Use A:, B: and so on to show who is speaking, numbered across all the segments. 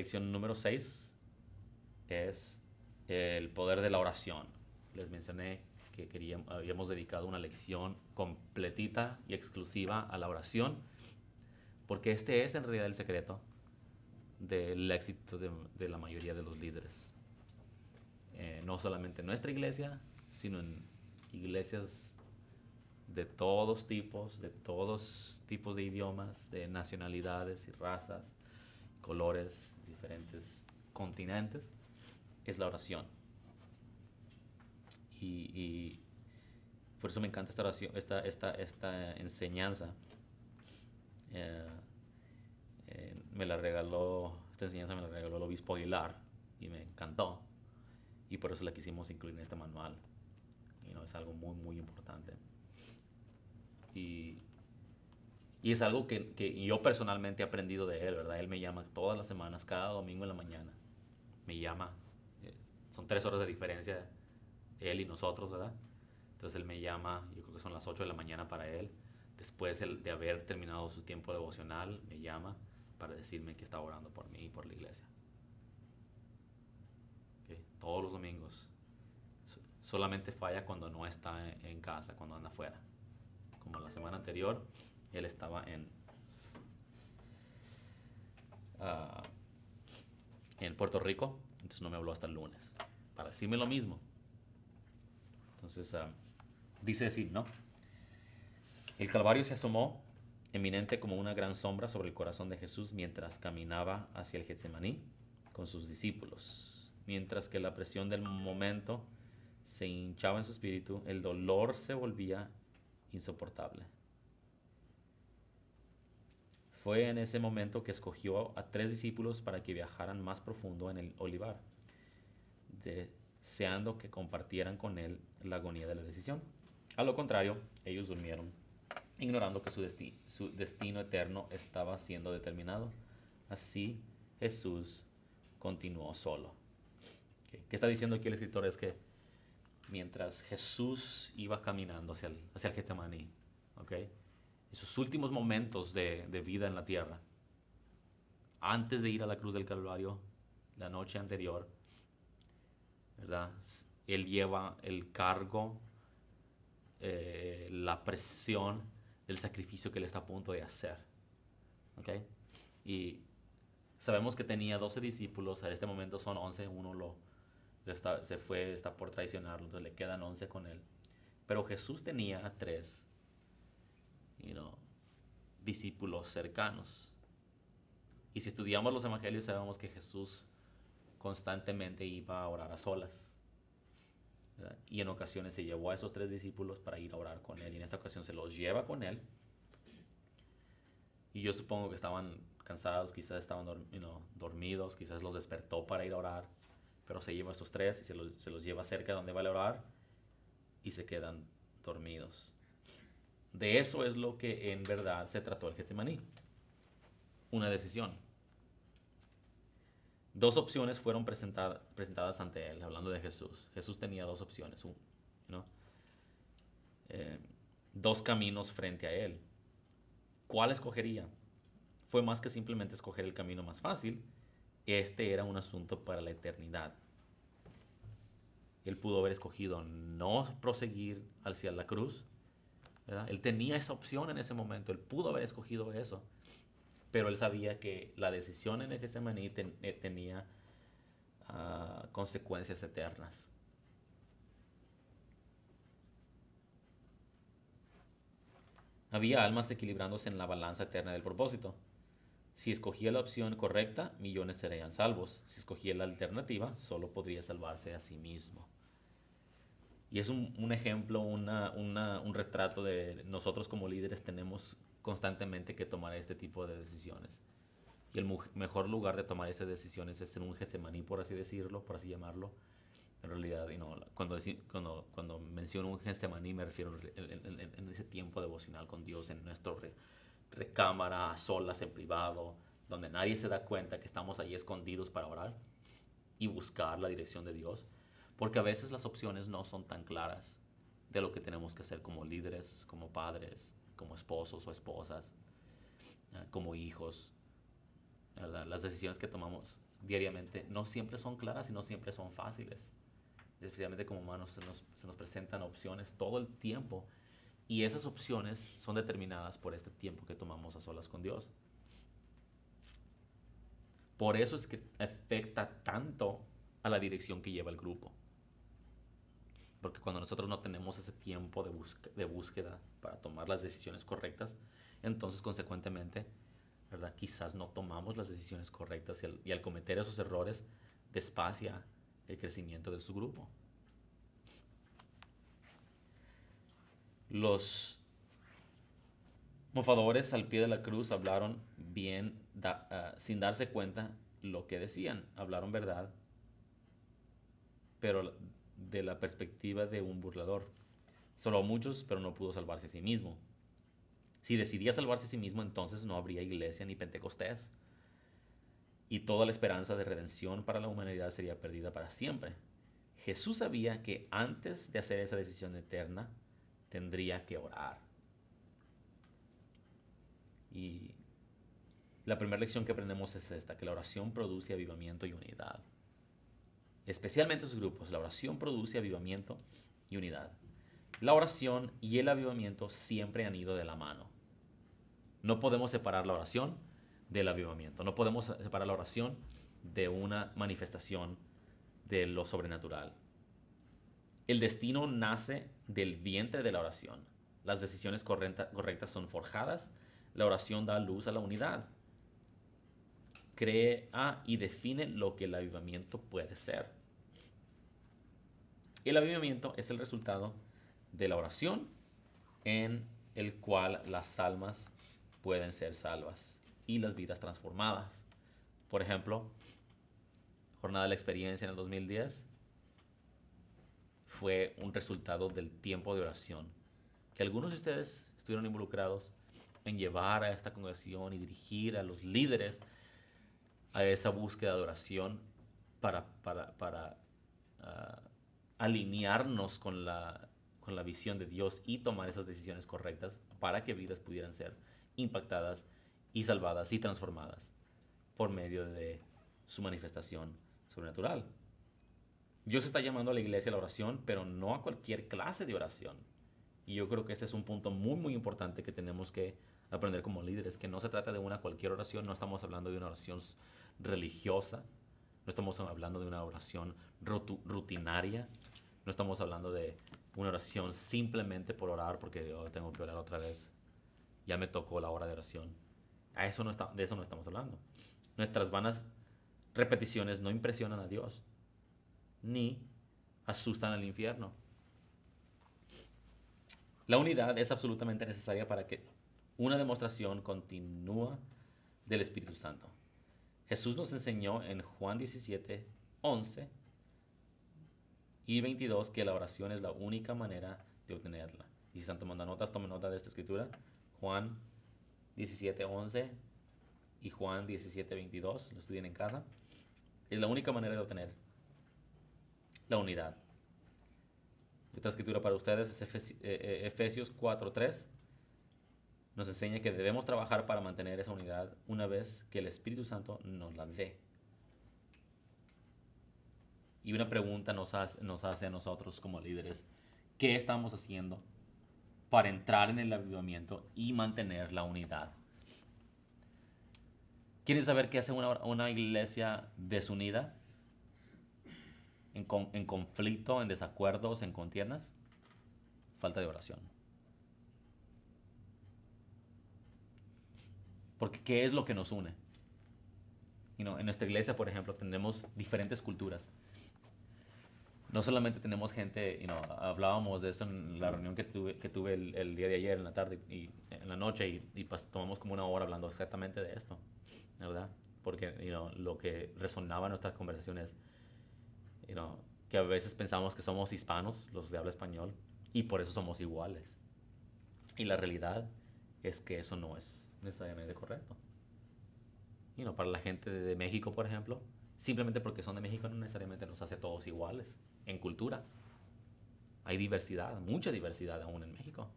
A: lección número 6 es el poder de la oración. Les mencioné que habíamos dedicado una lección completita y exclusiva a la oración, porque este es en realidad el secreto del éxito de la mayoría de los líderes. No solamente en nuestra iglesia, sino en iglesias de todos tipos de idiomas, de nacionalidades y razas, colores, diferentes continentes, es la oración. Y por eso me encanta esta oración, esta enseñanza. Eh, esta enseñanza me la regaló el obispo Aguilar y me encantó. Y por eso la quisimos incluir en este manual. Es algo muy, muy importante. Y, y es algo que yo personalmente he aprendido de él, ¿verdad? Él me llama todas las semanas, cada domingo en la mañana. Me llama. Son 3 horas de diferencia, él y nosotros, ¿verdad? Entonces él me llama, yo creo que son las 8 de la mañana para él. Después de haber terminado su tiempo devocional, me llama para decirme que está orando por mí y por la iglesia. ¿Okay? Todos los domingos. Solamente falla cuando no está en casa, cuando anda afuera. Como la semana anterior, él estaba uh, en Puerto Rico, entonces no me habló hasta el lunes para decirme lo mismo. Entonces, dice así, ¿no? El Calvario se asomó, eminente como una gran sombra sobre el corazón de Jesús mientras caminaba hacia el Getsemaní con sus discípulos. Mientras que la presión del momento se hinchaba en su espíritu, el dolor se volvía insoportable. Fue en ese momento que escogió a 3 discípulos para que viajaran más profundo en el olivar, deseando que compartieran con él la agonía de la decisión. A lo contrario, ellos durmieron, ignorando que su destino eterno estaba siendo determinado. Así Jesús continuó solo. ¿Qué está diciendo aquí el escritor? Es que mientras Jesús iba caminando hacia el Getsemaní, ¿okay? En sus últimos momentos de vida en la tierra, antes de ir a la cruz del Calvario, la noche anterior, ¿verdad? Él lleva el cargo, la presión del sacrificio que él está a punto de hacer. ¿Okay? Y sabemos que tenía 12 discípulos, en este momento son 11, uno se fue, está por traicionarlo, entonces le quedan 11 con él. Pero Jesús tenía 3 discípulos cercanos. Y si estudiamos los evangelios sabemos que Jesús constantemente iba a orar a solas, ¿verdad? Y en ocasiones se llevó a esos 3 discípulos para ir a orar con él. Y en esta ocasión se los lleva con él. Y yo supongo que estaban cansados, quizás estaban dormidos, quizás los despertó para ir a orar. Pero se lleva a esos 3 y se los lleva cerca donde va a orar y se quedan dormidos. De eso es lo que en verdad se trató el Getsemaní. Una decisión. 2 opciones fueron presentadas ante él, hablando de Jesús. Jesús tenía 2 opciones, 2 caminos frente a él. ¿Cuál escogería? Fue más que simplemente escoger el camino más fácil. Este era un asunto para la eternidad. Él pudo haber escogido no proseguir hacia la cruz, ¿verdad? Él tenía esa opción en ese momento, él pudo haber escogido eso, pero él sabía que la decisión en el Getsemaní tenía consecuencias eternas. Había almas equilibrándose en la balanza eterna del propósito. Si escogía la opción correcta, millones serían salvos. Si escogía la alternativa, solo podría salvarse a sí mismo. Y es un ejemplo, un retrato de nosotros como líderes tenemos constantemente que tomar este tipo de decisiones. Y el mejor lugar de tomar estas decisiones es en un Getsemaní, por así decirlo, por así llamarlo. En realidad, cuando menciono un Getsemaní me refiero en ese tiempo devocional con Dios, en nuestra recámara, a solas, en privado, donde nadie se da cuenta que estamos ahí escondidos para orar y buscar la dirección de Dios. Porque a veces las opciones no son tan claras de lo que tenemos que hacer como líderes, como padres, como esposos o esposas, como hijos, ¿verdad? Las decisiones que tomamos diariamente no siempre son claras y no siempre son fáciles. Especialmente como humanos se nos presentan opciones todo el tiempo y esas opciones son determinadas por este tiempo que tomamos a solas con Dios. Por eso es que afecta tanto a la dirección que lleva el grupo. Porque cuando nosotros no tenemos ese tiempo de búsqueda para tomar las decisiones correctas, entonces consecuentemente, ¿verdad? Quizás no tomamos las decisiones correctas y al cometer esos errores despacia el crecimiento de su grupo. Los mofadores al pie de la cruz hablaron bien sin darse cuenta lo que decían. Hablaron verdad, pero de la perspectiva de un burlador. Salvó a muchos, pero no pudo salvarse a sí mismo. Si decidía salvarse a sí mismo, entonces no habría iglesia ni Pentecostés. Y toda la esperanza de redención para la humanidad sería perdida para siempre. Jesús sabía que antes de hacer esa decisión eterna, tendría que orar. Y la primera lección que aprendemos es esta, que la oración produce avivamiento y unidad. Especialmente en sus grupos, la oración produce avivamiento y unidad. La oración y el avivamiento siempre han ido de la mano. No podemos separar la oración del avivamiento. No podemos separar la oración de una manifestación de lo sobrenatural. El destino nace del vientre de la oración. Las decisiones correctas son forjadas. La oración da luz a la unidad. Crea y define lo que el avivamiento puede ser. El avivamiento es el resultado de la oración en el cual las almas pueden ser salvas y las vidas transformadas. Por ejemplo, Jornada de la Experiencia en el 2010 fue un resultado del tiempo de oración que algunos de ustedes estuvieron involucrados en llevar a esta congregación y dirigir a los líderes a esa búsqueda de oración para alinearnos con la visión de Dios y tomar esas decisiones correctas para que vidas pudieran ser impactadas y salvadas y transformadas por medio de su manifestación sobrenatural. Dios está llamando a la iglesia a la oración, pero no a cualquier clase de oración. Y yo creo que este es un punto muy, muy importante que tenemos que aprender como líderes, que no se trata de una cualquier oración, no estamos hablando de una oración religiosa, no estamos hablando de una oración rutinaria, no estamos hablando de una oración simplemente por orar porque tengo que orar otra vez, ya me tocó la hora de oración. De eso no estamos hablando. Nuestras vanas repeticiones no impresionan a Dios, ni asustan al infierno. La unidad es absolutamente necesaria para que una demostración continúa del Espíritu Santo. Jesús nos enseñó en Juan 17, 11 y 22 que la oración es la única manera de obtenerla. Y si están tomando notas, tomen nota de esta escritura. Juan 17, 11 y Juan 17, 22, lo estudien en casa. Es la única manera de obtener la unidad. Esta escritura para ustedes es Efesios 4:3. Nos enseña que debemos trabajar para mantener esa unidad una vez que el Espíritu Santo nos la dé. Y una pregunta nos hace a nosotros como líderes: ¿qué estamos haciendo para entrar en el avivamiento y mantener la unidad? ¿Quieren saber qué hace una iglesia desunida? En conflicto, en desacuerdos, en contiendas, falta de oración. Porque ¿qué es lo que nos une? En nuestra iglesia, por ejemplo, tenemos diferentes culturas. No solamente tenemos gente, hablábamos de eso en la reunión que tuve el día de ayer, en la tarde y en la noche, y tomamos como una hora hablando exactamente de esto, ¿verdad? Porque lo que resonaba en nuestras conversaciones, que a veces pensamos que somos hispanos, los de habla español, y por eso somos iguales. Y la realidad es que eso no es necesariamente correcto. Para la gente de México, por ejemplo, simplemente porque son de México no necesariamente nos hace a todos iguales en cultura. Hay diversidad, mucha diversidad aún en México.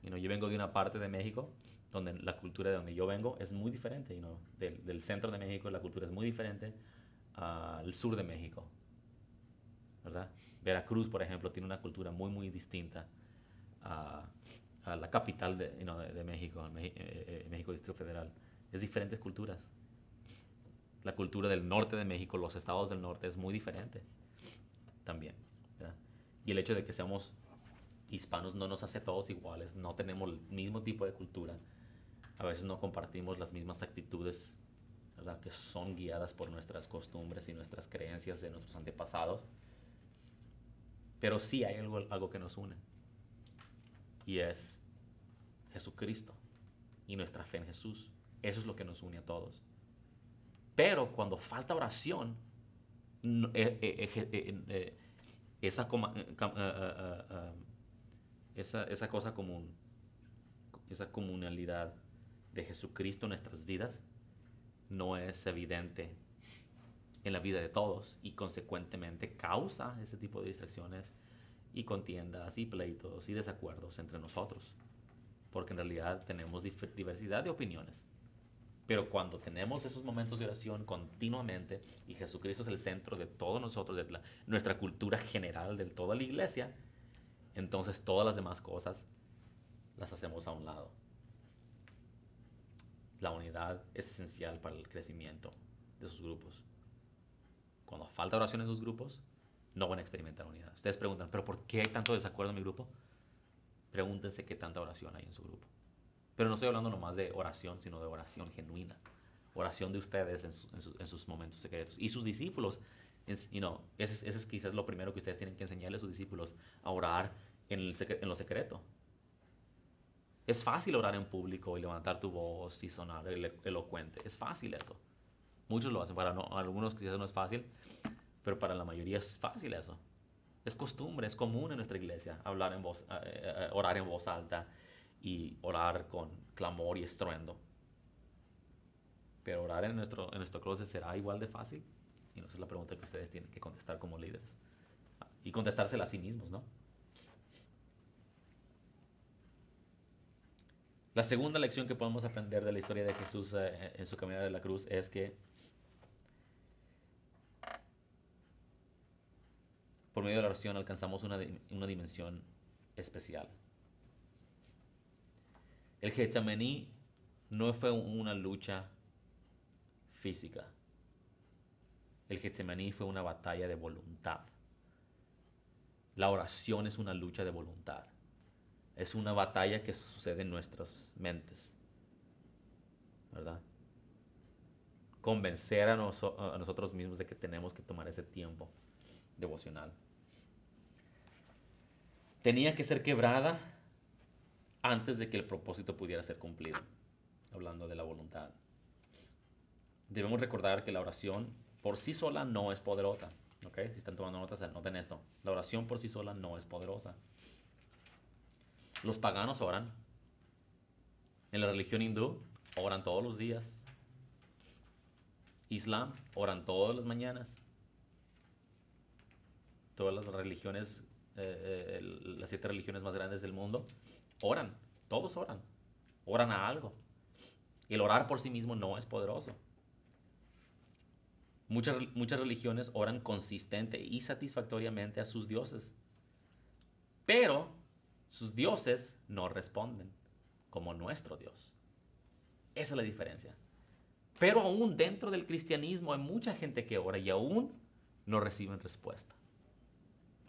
A: Yo vengo de una parte de México donde la cultura de donde yo vengo es muy diferente, del centro de México la cultura es muy diferente al sur de México, ¿verdad? Veracruz, por ejemplo, tiene una cultura muy, muy distinta a, a la capital de México, México Distrito Federal. Es diferentes culturas. La cultura del norte de México, los estados del norte, es muy diferente también, ¿verdad? Y el hecho de que seamos hispanos no nos hace todos iguales, no tenemos el mismo tipo de cultura, a veces no compartimos las mismas actitudes, ¿verdad? Que son guiadas por nuestras costumbres y nuestras creencias de nuestros antepasados, pero sí hay algo que nos une, y es Jesucristo y nuestra fe en Jesús. Eso es lo que nos une a todos. Pero cuando falta oración, esa, esa cosa común, esa comunalidad de Jesucristo en nuestras vidas no es evidente en la vida de todos y consecuentemente causa ese tipo de distracciones y contiendas y pleitos y desacuerdos entre nosotros, porque en realidad tenemos diversidad de opiniones. Pero cuando tenemos esos momentos de oración continuamente y Jesucristo es el centro de todos nosotros, de nuestra cultura general, de toda la iglesia, entonces todas las demás cosas las hacemos a un lado. La unidad es esencial para el crecimiento de esos grupos. Cuando falta oración en esos grupos, no van a experimentar unidad. Ustedes preguntan, ¿pero por qué hay tanto desacuerdo en mi grupo? Pregúntense qué tanta oración hay en su grupo. Pero no estoy hablando nomás de oración, sino de oración genuina. Oración de ustedes en sus momentos secretos. Y sus discípulos, ese es quizás lo primero que ustedes tienen que enseñarle a sus discípulos, a orar en lo secreto. Es fácil orar en público y levantar tu voz y sonar elocuente. Es fácil eso. Muchos lo hacen. Para algunos quizás no es fácil, pero para la mayoría es fácil eso. Es costumbre, es común en nuestra iglesia orar en voz alta y orar con clamor y estruendo. Pero orar en nuestro closet será igual de fácil. Y esa es la pregunta que ustedes tienen que contestar como líderes. Y contestársela a sí mismos, ¿no? La segunda lección que podemos aprender de la historia de Jesús en su caminata de la cruz es que por medio de la oración alcanzamos una dimensión especial. El Getsemaní no fue una lucha física. El Getsemaní fue una batalla de voluntad. La oración es una lucha de voluntad. Es una batalla que sucede en nuestras mentes, ¿verdad? Convencer a nosotros mismos de que tenemos que tomar ese tiempo devocional. Tenía que ser quebrada antes de que el propósito pudiera ser cumplido, hablando de la voluntad. Debemos recordar que la oración por sí sola no es poderosa. ¿Ok? Si están tomando notas, anoten esto. La oración por sí sola no es poderosa. Los paganos oran. En la religión hindú oran todos los días. Islam oran todas las mañanas. Todas las religiones, las 7 religiones más grandes del mundo, oran. Todos oran. Oran a algo. Y el orar por sí mismo no es poderoso. Muchas religiones oran consistente y satisfactoriamente a sus dioses. Pero sus dioses no responden como nuestro Dios. Esa es la diferencia. Pero aún dentro del cristianismo hay mucha gente que ora y aún no reciben respuesta.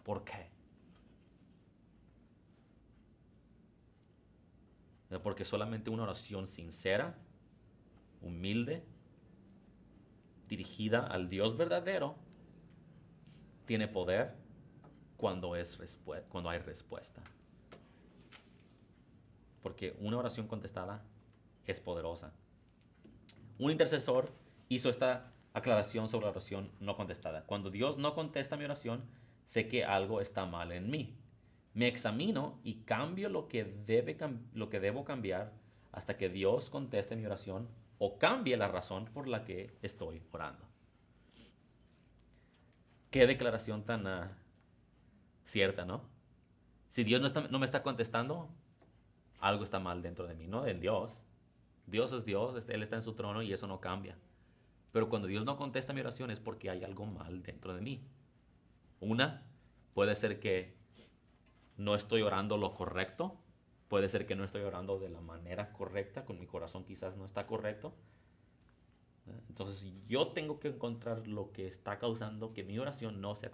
A: ¿Por qué? Porque solamente una oración sincera, humilde, dirigida al Dios verdadero, tiene poder cuando hay respuesta. Porque una oración contestada es poderosa. Un intercesor hizo esta aclaración sobre la oración no contestada. Cuando Dios no contesta mi oración, sé que algo está mal en mí. Me examino y cambio lo que debo cambiar hasta que Dios conteste mi oración o cambie la razón por la que estoy orando. Qué declaración tan cierta, ¿no? Si Dios no me está contestando, algo está mal dentro de mí, no en Dios, Dios es Dios, Él está en su trono y eso no cambia. Pero cuando Dios no contesta mi oración es porque hay algo mal dentro de mí. Una, puede ser que no estoy orando lo correcto. Puede ser que no estoy orando de la manera correcta, con mi corazón quizás no está correcto. Entonces yo tengo que encontrar lo que está causando que mi oración no sea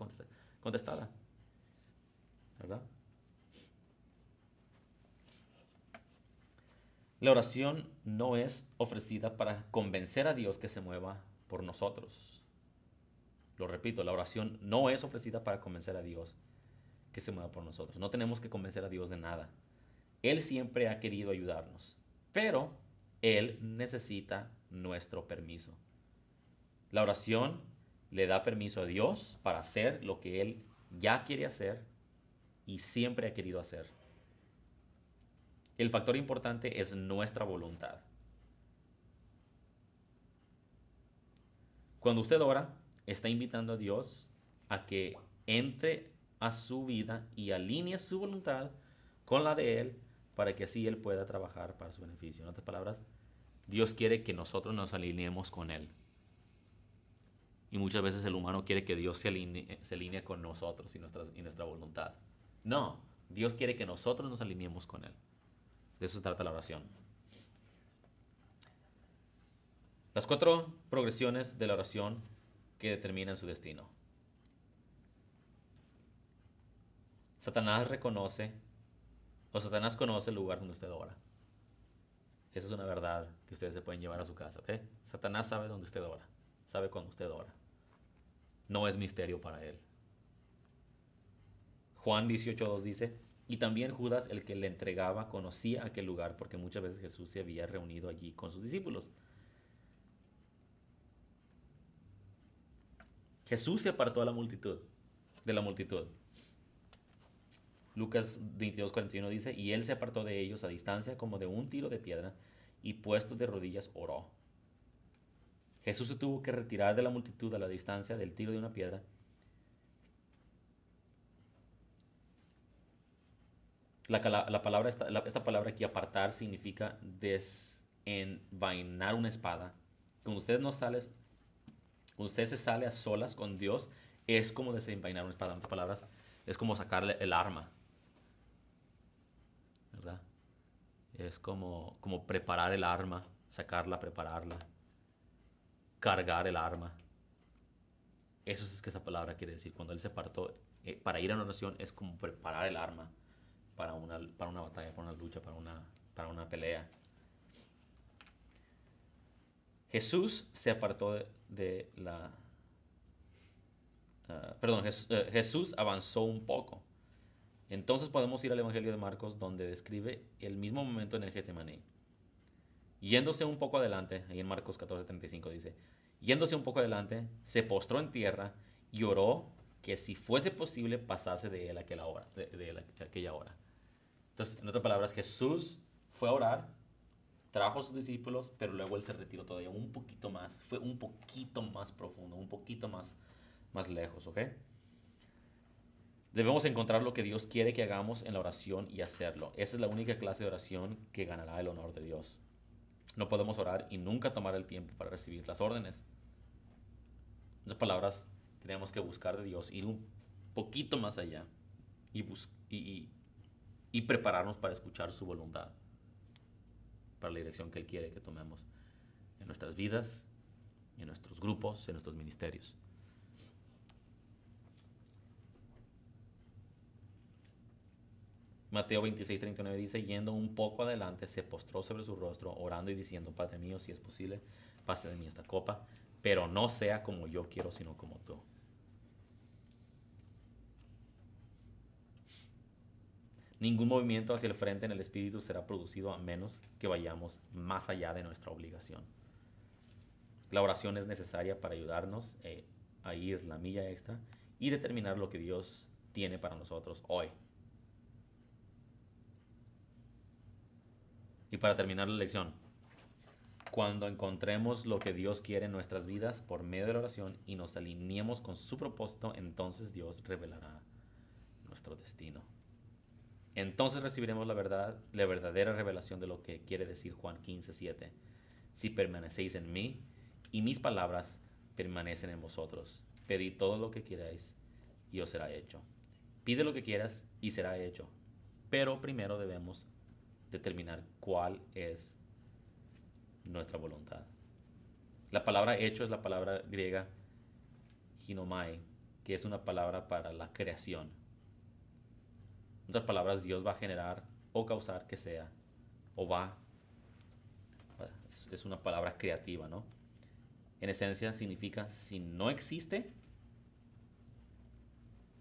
A: contestada. ¿Verdad? La oración no es ofrecida para convencer a Dios que se mueva por nosotros. Lo repito, la oración no es ofrecida para convencer a Dios que se mueva por nosotros. No tenemos que convencer a Dios de nada. Él siempre ha querido ayudarnos, pero Él necesita nuestro permiso. La oración le da permiso a Dios para hacer lo que Él ya quiere hacer y siempre ha querido hacer. El factor importante es nuestra voluntad. Cuando usted ora, está invitando a Dios a que entre a su vida y alinee su voluntad con la de Él para que así Él pueda trabajar para su beneficio. En otras palabras, Dios quiere que nosotros nos alineemos con Él. Y muchas veces el humano quiere que Dios se alinee con nosotros y nuestra voluntad. No, Dios quiere que nosotros nos alineemos con Él. De eso se trata la oración. Las 4 progresiones de la oración que determinan su destino. Satanás conoce el lugar donde usted ora. Esa es una verdad que ustedes se pueden llevar a su casa, ¿ok? Satanás sabe dónde usted ora, sabe cuándo usted ora. No es misterio para él. Juan 18:2 dice, y también Judas, el que le entregaba, conocía aquel lugar porque muchas veces Jesús se había reunido allí con sus discípulos. Jesús se apartó de la multitud. Lucas 22:41 dice, y él se apartó de ellos a distancia como de un tiro de piedra y puesto de rodillas oró. Jesús se tuvo que retirar de la multitud a la distancia del tiro de una piedra. Esta palabra aquí, apartar, significa desenvainar una espada. Cuando usted se sale a solas con Dios, es como desenvainar una espada. En otras palabras, es como sacarle el arma, ¿verdad? Es como preparar el arma, sacarla, prepararla, cargar el arma. Eso es que esa palabra quiere decir. Cuando él se apartó para ir a una oración, es como preparar el arma para una batalla, para una lucha, para una pelea. Jesús se apartó de la... Jesús avanzó un poco. Entonces podemos ir al Evangelio de Marcos, donde describe el mismo momento en el Getsemaní. Yéndose un poco adelante, ahí en Marcos 14:35 dice, yéndose un poco adelante, se postró en tierra y oró que si fuese posible pasase de él aquella hora. Entonces, en otras palabras, Jesús fue a orar, trajo a sus discípulos, pero luego él se retiró todavía un poquito más, fue un poquito más profundo, un poquito más lejos, ¿ok? Debemos encontrar lo que Dios quiere que hagamos en la oración y hacerlo. Esa es la única clase de oración que ganará el honor de Dios. No podemos orar y nunca tomar el tiempo para recibir las órdenes. En otras palabras, tenemos que buscar de Dios, ir un poquito más allá y prepararnos para escuchar su voluntad, para la dirección que Él quiere que tomemos en nuestras vidas, en nuestros grupos, en nuestros ministerios. Mateo 26:39 dice, yendo un poco adelante, se postró sobre su rostro, orando y diciendo, Padre mío, si es posible, pase de mí esta copa, pero no sea como yo quiero, sino como tú. Ningún movimiento hacia el frente en el Espíritu será producido a menos que vayamos más allá de nuestra obligación. La oración es necesaria para ayudarnos a ir la milla extra y determinar lo que Dios tiene para nosotros hoy. Y para terminar la lección, cuando encontremos lo que Dios quiere en nuestras vidas por medio de la oración y nos alineemos con su propósito, entonces Dios revelará nuestro destino. Entonces recibiremos la verdadera revelación de lo que quiere decir Juan 15:7. Si permanecéis en mí y mis palabras permanecen en vosotros, pedid todo lo que queráis y os será hecho. Pide lo que quieras y será hecho. Pero primero debemos determinar cuál es nuestra voluntad. La palabra hecho es la palabra griega ginomai, que es una palabra para la creación. En otras palabras, Dios va a generar o causar que sea, o va, es una palabra creativa, ¿no? En esencia significa, si no existe,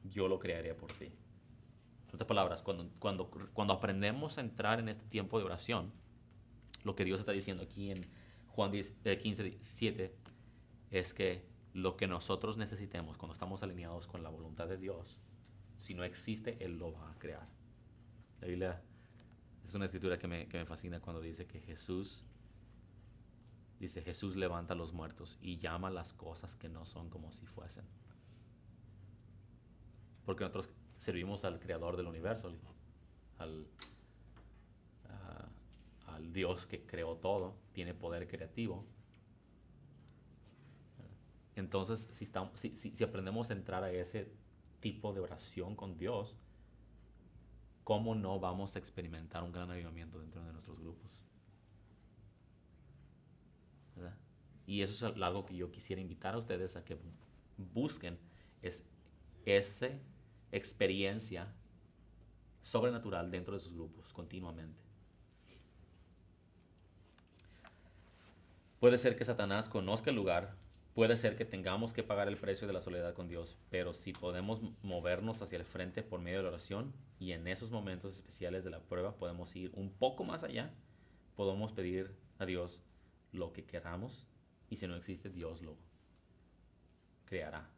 A: yo lo crearía por ti. En otras palabras, cuando aprendemos a entrar en este tiempo de oración, lo que Dios está diciendo aquí en Juan 15:7 es que lo que nosotros necesitemos cuando estamos alineados con la voluntad de Dios, si no existe, Él lo va a crear. La Biblia es una escritura que me fascina cuando dice que Jesús levanta a los muertos y llama las cosas que no son como si fuesen. Porque nosotros servimos al creador del universo, al, al Dios que creó todo, tiene poder creativo. Entonces, si aprendemos a entrar a ese tipo de oración con Dios, ¿cómo no vamos a experimentar un gran avivamiento dentro de nuestros grupos? ¿Verdad? Y eso es algo que yo quisiera invitar a ustedes a que busquen, es esa experiencia sobrenatural dentro de sus grupos continuamente. Puede ser que Satanás conozca el lugar, puede ser que tengamos que pagar el precio de la soledad con Dios, pero si podemos movernos hacia el frente por medio de la oración y en esos momentos especiales de la prueba podemos ir un poco más allá, podemos pedir a Dios lo que queramos y si no existe, Dios lo creará.